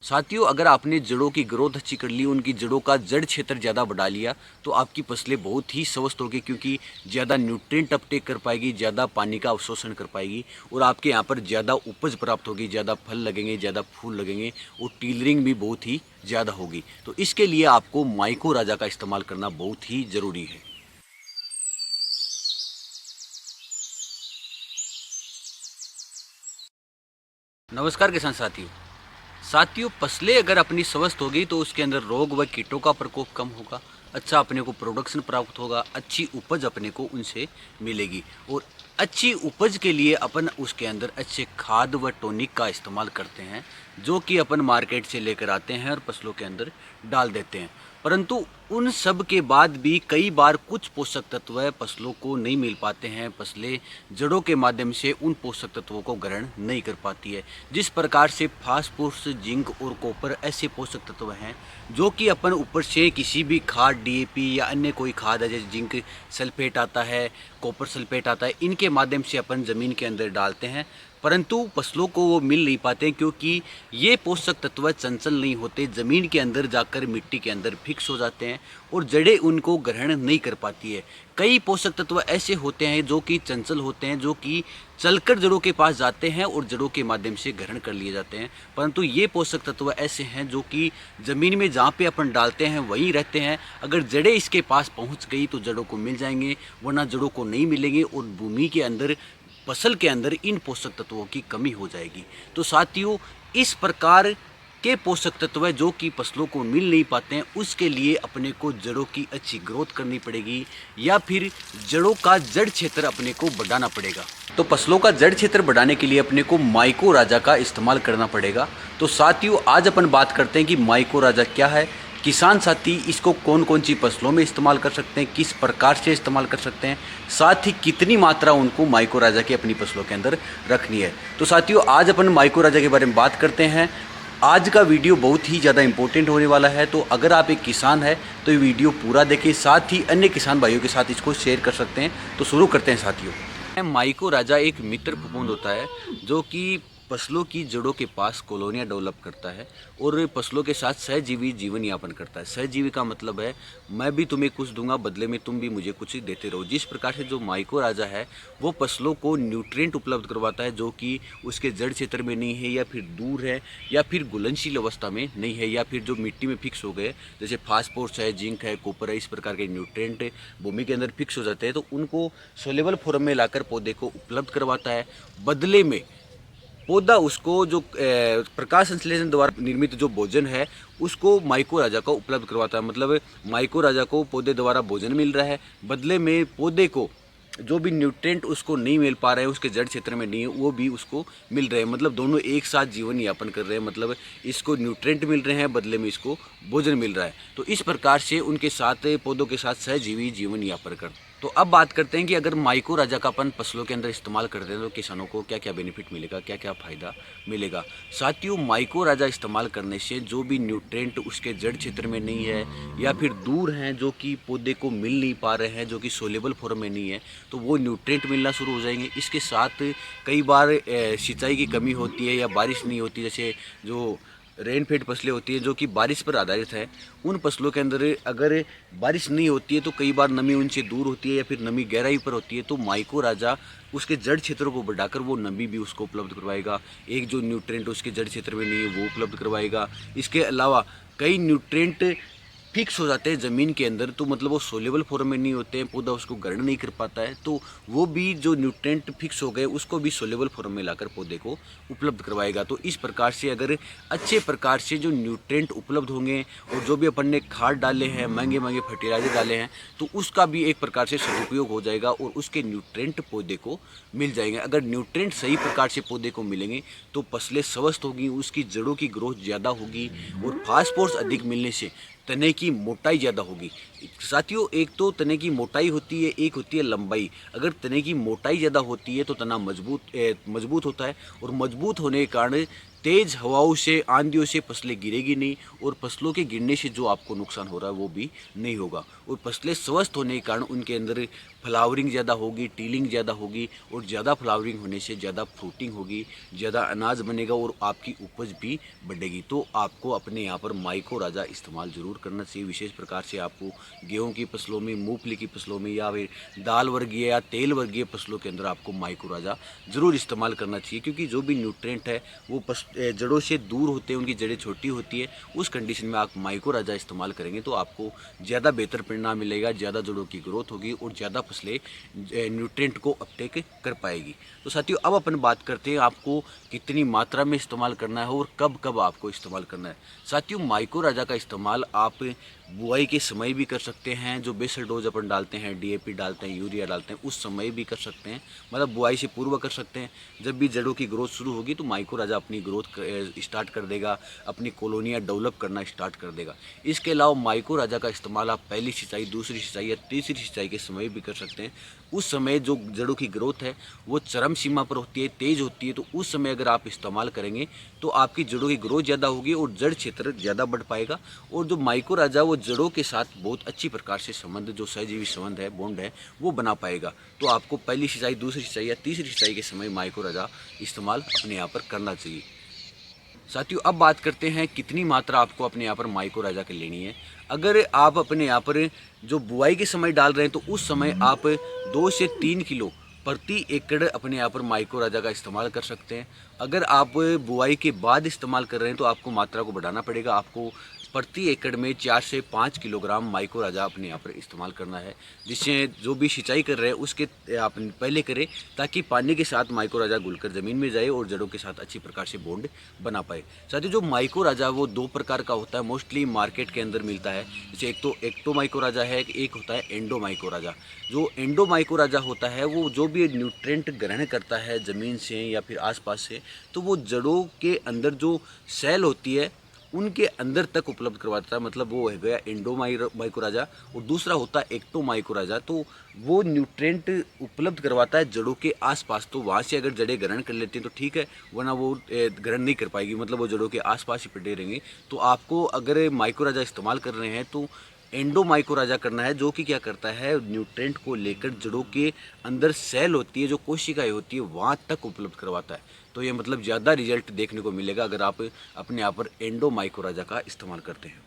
साथियों, अगर आपने जड़ों की ग्रोथ अच्छी कर ली, उनकी जड़ों का जड़ क्षेत्र ज़्यादा बढ़ा लिया, तो आपकी फसलें बहुत ही स्वस्थ होगी, क्योंकि ज़्यादा न्यूट्रिएंट अपटेक कर पाएगी, ज़्यादा पानी का अवशोषण कर पाएगी और आपके यहाँ पर ज़्यादा उपज प्राप्त होगी, ज़्यादा फल लगेंगे, ज़्यादा फूल लगेंगे और टीलरिंग भी बहुत ही ज़्यादा होगी। तो इसके लिए आपको माइको राजा का इस्तेमाल करना बहुत ही ज़रूरी है। नमस्कार किसान साथियों। फसलें अगर अपनी स्वस्थ होगी तो उसके अंदर रोग व कीटों का प्रकोप कम होगा, अच्छा अपने को प्रोडक्शन प्राप्त होगा, अच्छी उपज अपने को उनसे मिलेगी। और अच्छी उपज के लिए अपन उसके अंदर अच्छे खाद व टॉनिक का इस्तेमाल करते हैं, जो कि अपन मार्केट से लेकर आते हैं और फसलों के अंदर डाल देते हैं। परंतु उन सब के बाद भी कई बार कुछ पोषक तत्व फसलों को नहीं मिल पाते हैं, फसलें जड़ों के माध्यम से उन पोषक तत्वों को ग्रहण नहीं कर पाती है। जिस प्रकार से फास्फोरस, जिंक और कॉपर ऐसे पोषक तत्व हैं जो कि अपन ऊपर से किसी भी खाद, डीएपी या अन्य कोई खाद है, जैसे जिंक सल्फेट आता है, कॉपर सल्फेट आता है, इनके माध्यम से अपन ज़मीन के अंदर डालते हैं, परंतु फसलों को वो मिल नहीं पाते, क्योंकि ये पोषक तत्व चंचल नहीं होते, ज़मीन के अंदर जाकर मिट्टी के अंदर फिक्स हो जाते हैं और जड़ें उनको ग्रहण नहीं कर पाती है। कई पोषक तत्व ऐसे होते हैं जो कि चंचल होते हैं, जो कि चलकर जड़ों के पास जाते हैं और जड़ों के माध्यम से ग्रहण कर लिए जाते हैं, परंतु ये पोषक तत्व ऐसे हैं जो कि ज़मीन में जहाँ पे अपन डालते हैं वहीं रहते हैं। अगर जड़ें इसके पास पहुँच गई तो जड़ों को मिल जाएंगे, वरना जड़ों को नहीं मिलेंगे और भूमि के अंदर, फसल के अंदर इन पोषक तत्वों की कमी हो जाएगी। तो साथियों, इस प्रकार के पोषक तत्व जो कि फसलों को मिल नहीं पाते हैं, उसके लिए अपने को जड़ों की अच्छी ग्रोथ करनी पड़ेगी या फिर जड़ों का जड़ क्षेत्र अपने को बढ़ाना पड़ेगा। तो फसलों का जड़ क्षेत्र बढ़ाने के लिए अपने को माइको राजा का इस्तेमाल करना पड़ेगा। तो साथियों, आज अपन बात करते हैं कि माइको राजा क्या है, किसान साथी इसको कौन कौन सी फसलों में इस्तेमाल कर सकते हैं, किस प्रकार से इस्तेमाल कर सकते हैं, साथ ही कितनी मात्रा उनको माइको राजा की अपनी फसलों के अंदर रखनी है। तो साथियों, आज अपन माइको राजा के बारे में बात करते हैं। आज का वीडियो बहुत ही ज़्यादा इंपॉर्टेंट होने वाला है, तो अगर आप एक किसान है तो ये वीडियो पूरा देखें, साथ ही अन्य किसान भाइयों के साथ इसको शेयर कर सकते हैं। तो शुरू करते हैं साथियों। माइको राजा एक मित्र फफूंद होता है जो कि फसलों की जड़ों के पास कॉलोनियाँ डेवलप करता है और फसलों के साथ सहजीवी जीवन यापन करता है। सहजीवी का मतलब है मैं भी तुम्हें कुछ दूंगा, बदले में तुम भी मुझे कुछ देते रहो। जिस प्रकार से जो माइको राजा है वो फसलों को न्यूट्रिएंट उपलब्ध करवाता है जो कि उसके जड़ क्षेत्र में नहीं है, या फिर दूर है, या फिर घुलनशील अवस्था में नहीं है, या फिर जो मिट्टी में फिक्स हो गए, जैसे फास्फोरस है, जिंक है, कॉपर है, इस प्रकार के न्यूट्रिएंट भूमि के अंदर फिक्स हो जाते हैं, तो उनको सोलेबल फॉर्म में लाकर पौधे को उपलब्ध करवाता है। बदले में पौधा उसको जो प्रकाश संश्लेषण द्वारा निर्मित जो भोजन है उसको माइको राजा को उपलब्ध करवाता है। मतलब माइको राजा को पौधे द्वारा भोजन मिल रहा है, बदले में पौधे को जो भी न्यूट्रिएंट उसको नहीं मिल पा रहे हैं, उसके जड़ क्षेत्र में नहीं है, वो भी उसको मिल रहे हैं। मतलब दोनों एक साथ जीवन यापन कर रहे हैं, मतलब इसको न्यूट्रिएंट मिल रहे हैं, बदले में इसको भोजन मिल रहा है। तो इस प्रकार से उनके साथ पौधों के साथ सहजीवी जीवन यापन कर। तो अब बात करते हैं कि अगर माइको राजा का अपन फसलों के अंदर इस्तेमाल करते हैं तो किसानों को क्या क्या बेनिफिट मिलेगा, क्या क्या फ़ायदा मिलेगा। साथियों, माइको राजा इस्तेमाल करने से जो भी न्यूट्रिएंट उसके जड़ क्षेत्र में नहीं है या फिर दूर हैं, जो कि पौधे को मिल नहीं पा रहे हैं, जो कि सोलेबल फॉर्म में नहीं है, तो वो न्यूट्रिएंट मिलना शुरू हो जाएंगे। इसके साथ कई बार सिंचाई की कमी होती है या बारिश नहीं होती, जैसे जो रेनफेड फसलें होती हैं जो कि बारिश पर आधारित है, उन फसलों के अंदर अगर बारिश नहीं होती है तो कई बार नमी उनसे दूर होती है या फिर नमी गहराई पर होती है, तो माइको राजा उसके जड़ क्षेत्रों को बढ़ाकर वो नमी भी उसको उपलब्ध करवाएगा। एक जो न्यूट्रिएंट उसके जड़ क्षेत्र में नहीं है वो उपलब्ध करवाएगा। इसके अलावा कई न्यूट्रिएंट फिक्स हो जाते हैं ज़मीन के अंदर, तो मतलब वो सोलेबल फॉर्म में नहीं होते हैं, पौधा उसको ग्रहण नहीं कर पाता है, तो वो भी जो न्यूट्रिएंट फिक्स हो गए उसको भी सोलेबल फॉर्म में लाकर पौधे को उपलब्ध करवाएगा। तो इस प्रकार से अगर अच्छे प्रकार से जो न्यूट्रिएंट उपलब्ध होंगे और जो भी अपन ने खाद डाले हैं, महंगे महंगे फर्टिलाइजर डाले हैं, तो उसका भी एक प्रकार से सदुपयोग हो जाएगा और उसके न्यूट्रिएंट पौधे को मिल जाएंगे। अगर न्यूट्रिएंट सही प्रकार से पौधे को मिलेंगे तो फसलें स्वस्थ होगी, उसकी जड़ों की ग्रोथ ज़्यादा होगी और फास्फोरस अधिक मिलने से तने की मोटाई ज़्यादा होगी। साथियों, एक तो तने की मोटाई होती है, एक होती है लंबाई। अगर तने की मोटाई ज़्यादा होती है तो तना मजबूत होता है और मजबूत होने के कारण तेज़ हवाओं से, आंधियों से फसलें गिरेगी नहीं और फसलों के गिरने से जो आपको नुकसान हो रहा है वो भी नहीं होगा। और फसलें स्वस्थ होने के कारण उनके अंदर फ्लावरिंग ज़्यादा होगी, टीलिंग ज़्यादा होगी और ज़्यादा फ्लावरिंग होने से ज़्यादा फ्रूटिंग होगी, ज़्यादा अनाज बनेगा और आपकी उपज भी बढ़ेगी। तो आपको अपने यहाँ पर माइको राजा इस्तेमाल ज़रूर करना चाहिए। विशेष प्रकार से आपको गेहूँ की फसलों में, मूंगफली की फसलों में या फिर दाल वर्गीय या तेल वर्गीय फसलों के अंदर आपको माइको राजा ज़रूर इस्तेमाल करना चाहिए, क्योंकि जो भी न्यूट्रेंट है वो जड़ों से दूर होते हैं, उनकी जड़ें छोटी होती है। उस कंडीशन में आप माइको राजा इस्तेमाल करेंगे तो आपको ज़्यादा बेहतर परिणाम मिलेगा, ज़्यादा जड़ों की ग्रोथ होगी और ज़्यादा फसलें न्यूट्रेंट को अपटेक कर पाएगी। तो साथियों, अब अपन बात करते हैं आपको कितनी मात्रा में इस्तेमाल करना है और कब कब आपको इस्तेमाल करना है। साथियों, माइको राजा का इस्तेमाल आप बुआई के समय भी कर सकते हैं, जो बेसल डोज अपन डालते हैं, डीएपी डालते हैं, यूरिया डालते हैं, उस समय भी कर सकते हैं, मतलब बुआई से पूर्व कर सकते हैं। जब भी जड़ों की ग्रोथ शुरू होगी तो माइको राजा अपनी ग्रोथ स्टार्ट कर देगा, अपनी कॉलोनियाँ डेवलप करना स्टार्ट कर देगा। इसके अलावा माइको राजा का इस्तेमाल आप पहली सिंचाई, दूसरी सिंचाई या तीसरी सिंचाई के समय भी कर सकते हैं। उस समय जो जड़ों की ग्रोथ है वो चरम सीमा पर होती है, तेज़ होती है, तो उस समय अगर आप इस्तेमाल करेंगे तो आपकी जड़ों की ग्रोथ ज़्यादा होगी और जड़ क्षेत्र ज़्यादा बढ़ पाएगा। और जो माइको राजा वो जड़ों के साथ बहुत अच्छी प्रकार से संबंध, जो सहजीवी संबंध है, बॉन्ड है, वो बना पाएगा। तो आपको पहली सिंचाई, दूसरी सिंचाई या तीसरी सिंचाई के समय माइको राजा इस्तेमाल अपने यहाँ पर करना चाहिए। साथियों, अब बात करते हैं कितनी मात्रा आपको अपने यहाँ पर माइको राजा की लेनी है। अगर आप अपने यहाँ पर जो बुआई के समय डाल रहे हैं तो उस समय आप 2 से 3 किलो प्रति एकड़ अपने यहाँ पर माइको राजा का इस्तेमाल कर सकते हैं। अगर आप बुआई के बाद इस्तेमाल कर रहे हैं तो आपको मात्रा को बढ़ाना पड़ेगा। आपको प्रति एकड़ में 4 से 5 किलोग्राम माइको राजा अपने यहाँ पर इस्तेमाल करना है, जिससे जो भी सिंचाई कर रहे हैं उसके आप पहले करें, ताकि पानी के साथ माइको राजा घुलकर ज़मीन में जाए और जड़ों के साथ अच्छी प्रकार से बॉन्ड बना पाए। साथ ही जो माइको राजा वो 2 प्रकार का होता है, मोस्टली मार्केट के अंदर मिलता है। जैसे एक तो एक्टो माइको राजा है, एक होता है एंडो माइको राजा। जो एंडो माइको राजा होता है वो जो भी न्यूट्रेंट ग्रहण करता है ज़मीन से या फिर आसपास से, तो वो जड़ों के अंदर जो सेल होती है उनके अंदर तक उपलब्ध करवाता है, मतलब वो है गया एंडो माइको राजा। और दूसरा होता है एक्टो माइको राजा, तो वो न्यूट्रेंट उपलब्ध करवाता है जड़ों के आसपास। तो वहाँ से अगर जड़ें ग्रहण कर लेती हैं तो ठीक है, वरना वो ग्रहण नहीं कर पाएगी, मतलब वो जड़ों के आसपास ही पड़े रहेंगे। तो आपको अगर माइको राजा इस्तेमाल कर रहे हैं तो एंडो माइको राजा करना है, जो कि क्या करता है, न्यूट्रेंट को लेकर जड़ों के अंदर सेल होती है, जो कोशिकाएं होती है, वहाँ तक उपलब्ध करवाता है। तो ये मतलब ज़्यादा रिजल्ट देखने को मिलेगा अगर आप अपने यहाँ पर एंडो माइको राजा का इस्तेमाल करते हैं।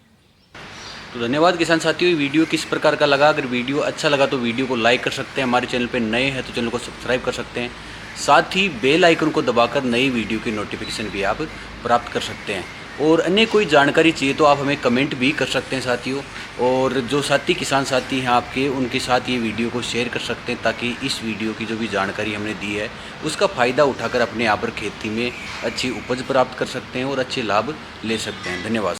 तो धन्यवाद किसान साथियों, वीडियो किस प्रकार का लगा। अगर वीडियो अच्छा लगा तो वीडियो को लाइक कर सकते हैं, हमारे चैनल पर नए हैं तो चैनल को सब्सक्राइब कर सकते हैं, साथ ही बेल आइकन को दबाकर नई वीडियो की नोटिफिकेशन भी आप प्राप्त कर सकते हैं। और अन्य कोई जानकारी चाहिए तो आप हमें कमेंट भी कर सकते हैं साथियों। और जो साथी किसान साथी हैं आपके, उनके साथ ये वीडियो को शेयर कर सकते हैं, ताकि इस वीडियो की जो भी जानकारी हमने दी है उसका फ़ायदा उठाकर अपने यहाँ पर खेती में अच्छी उपज प्राप्त कर सकते हैं और अच्छे लाभ ले सकते हैं। धन्यवाद।